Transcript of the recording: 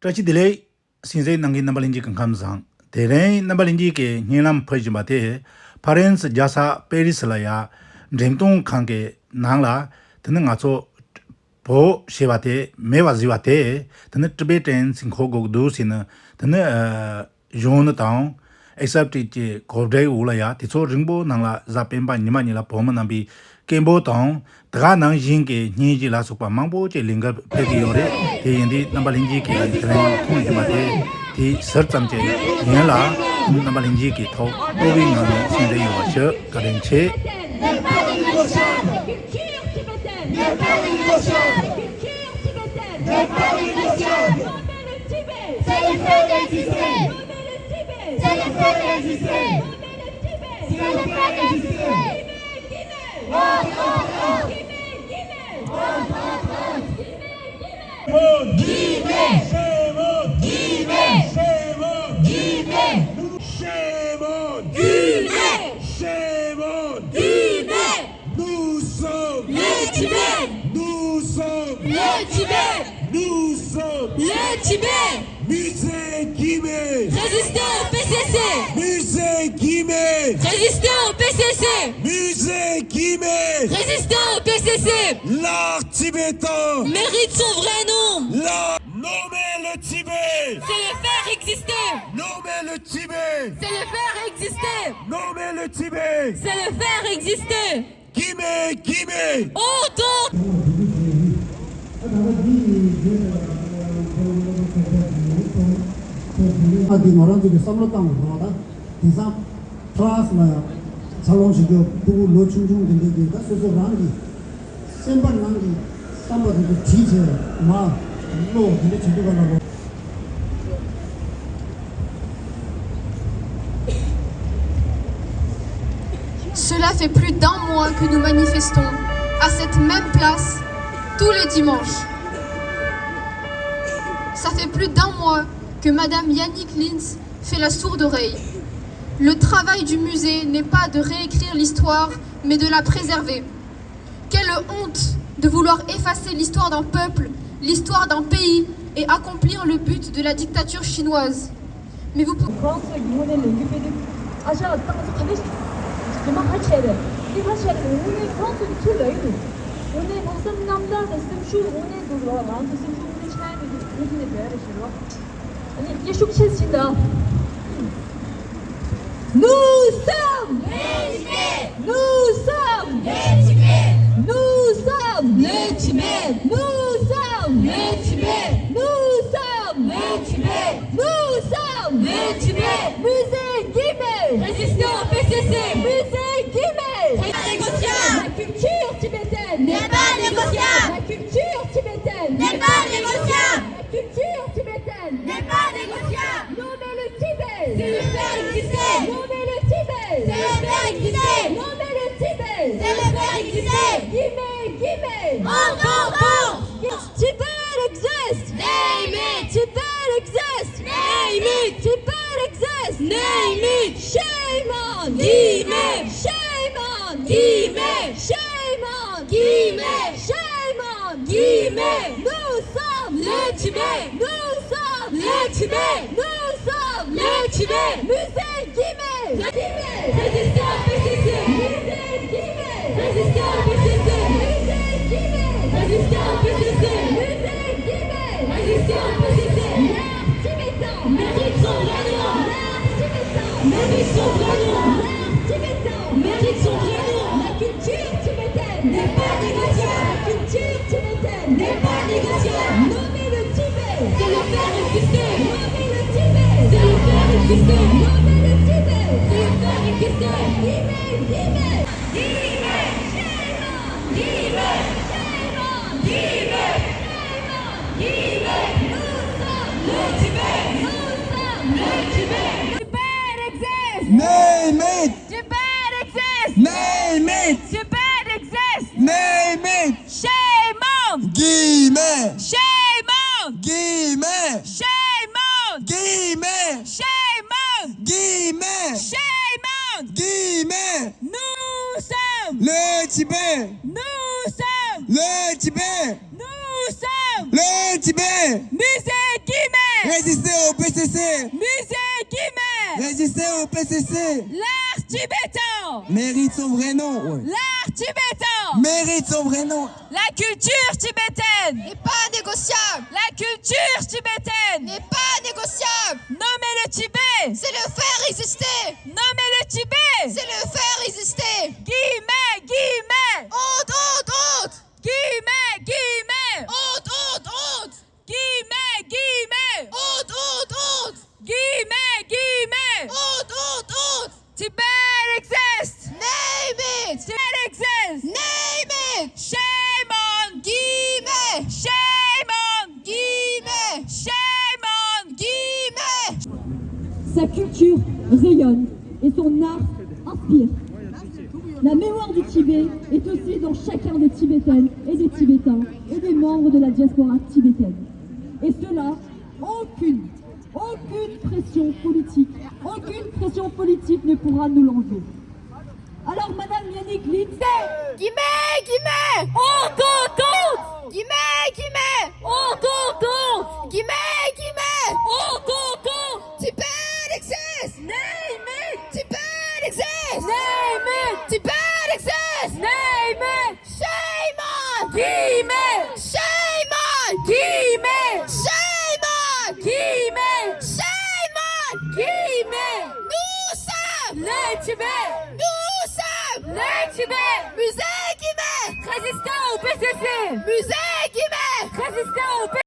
Trachi delay sinzai nangi nambalinji kankamzang. Tereng nambalinji ke nyelam pajimate parents jasa Paris la ya drengtong kange nangla tena ngaso po shewate mewa ziwate tena Tibetan sinkhogo do sina tena yon taung except che kodai ula ya tiso ringbo nangla zapemba nima nila poma nambi Kembo tong daga nang yinge nyiji la sukpa mangbo che linga peki yore te yindi nambalinji ke tren thong jimate ti sarcham che nyala nambalinji ke tho tobi ngani sinde yuwa che karen che Le Tibet! Musée Guimet! Résistez au PCC! Musée Guimet! Résistez au PCC! Musée Guimet! Résistez au PCC! L'art tibétain! Mérite son vrai nom! L'art! Nommer le Tibet! C'est le faire exister! Nommer le Tibet! C'est le faire exister! Nommer le Tibet! C'est le faire exister! Guimet! Guimet! Autant! di ngoran ji samlo tang ma da di sa class ma salon ji go bu lo chung chung de de da so so rang ji sem ban nang ji sam ba de ji je ma lo de ji de na Cela fait plus d'un mois que nous manifestons à cette même place tous les dimanches. Ça fait plus d'un mois que Madame Yannick Lins fait la sourde oreille. Le travail du musée n'est pas de réécrire l'histoire, mais de la préserver. Quelle honte de vouloir effacer l'histoire d'un peuple, l'histoire d'un pays et accomplir le but de la dictature chinoise. Mais vous pouvez... Nous sommes les Tibet! Nous sommes les Tibet! Nous sommes les Tibet! Nous sommes les Tibet! Nous sommes les Tibet! Nous sommes les Tibet! Musée Guimet! Résistez au PCC! Musée Guimet! N'est pas négociable! La culture tibétaine n'est pas négociable! La culture tibétaine n'est pas négociable! La culture tibétaine n'est pas négociable! Nommer le Tibet! C'est le faire exister! Nommer le Tibet! C'est le faire exister! Nommer le Tibet! C'est le faire exister! Guimet! Guimet! Encore! Tibet exists! Name it! Tibet exists! Name it! Tibet exists! Name it! Shame on! Guimet! Shame on! Guimet! Shame on! Guimet! Shame on! Guimet! Nous sommes les Tibet! Nous sommes les Tibet! Nous sommes les Tibet! Musée Guimet! Guimet! Résistez au PCC! Musée Guimet! Résistez au PCC! Musée Guimet! Résistez au PCC! Musée Guimet! Résistez au PCC! L'art tibétain mérite son vrai nom! L'art tibétain mérite son vrai nom! L'art tibétain mérite son vrai nom! La culture tibétaine n'est pas négociable! La culture tibétaine n'est pas négociable! Nommer le Tibet! C'est le faire exister! Nommer le Tibet! C'est le faire exister! Nommer le Tibet! C'est le faire exister! Guimet! Guimet! Guimet! Shame on! Guimet! Shame on! Guimet! Shame on! Guimet! Nous sommes le Tibet! Nous sommes le Tibet! Tibet exists! Name it! Tibet exists! Name it! Tibet exists! Name it! Shame on! Guimet! Shame on! Guimet! Shame on! Guimet! Shame on! Guimet! Shame on! Guimet! Nous sommes! Le Tibet! Nous sommes! Le Tibet! Nous sommes! Le Tibet! Musée Guimet! Résister au PCC. Musée Guimet. Résister au PCC. L'art tibétain. Mérite son vrai nom. Ouais. L'art tibétain. Mérite son vrai nom. La culture tibétaine N'est pas négociable. La culture tibétaine N'est pas négociable. Nommer le Tibet C'est le faire résister. Nommer le Tibet C'est le faire résister. Guillemets, guillemets Honte, honte, honte. Guillemets, guillemets Honte, honte, honte. Guillemets, guillemets Honte, honte, honte. Guillemets, guillemets Honte, honte, honte. Tibet exists Name it. Tibet exists Name it. Shame on Guimet. Shame on Guimet. Shame on Guimet. Sa culture rayonne et son art inspire. La mémoire du Tibet est aussi dans chacun des Tibétaines et des Tibétains et des membres de la diaspora tibétaine. Et cela, aucune pression politique ne pourra nous l'enlever. Alors Madame Yannick Lintz, Guimet, Guimet. Honte, honte, honte Guimet, Guimet. Honte, honte, honte Guimet, Guimet. Honte, honte, honte Tibet exists. Name it Tibet exists. Name it Tibet exists. Name it Shame on. Guillemets Shame on. Guillemets Shame on. Guillemets Shame on. Guillemets Nous sommes Le Tibet Nous sommes Le Tibet Musée Guimet. Résistant au PCC Musée Guimet. Résistant au PCC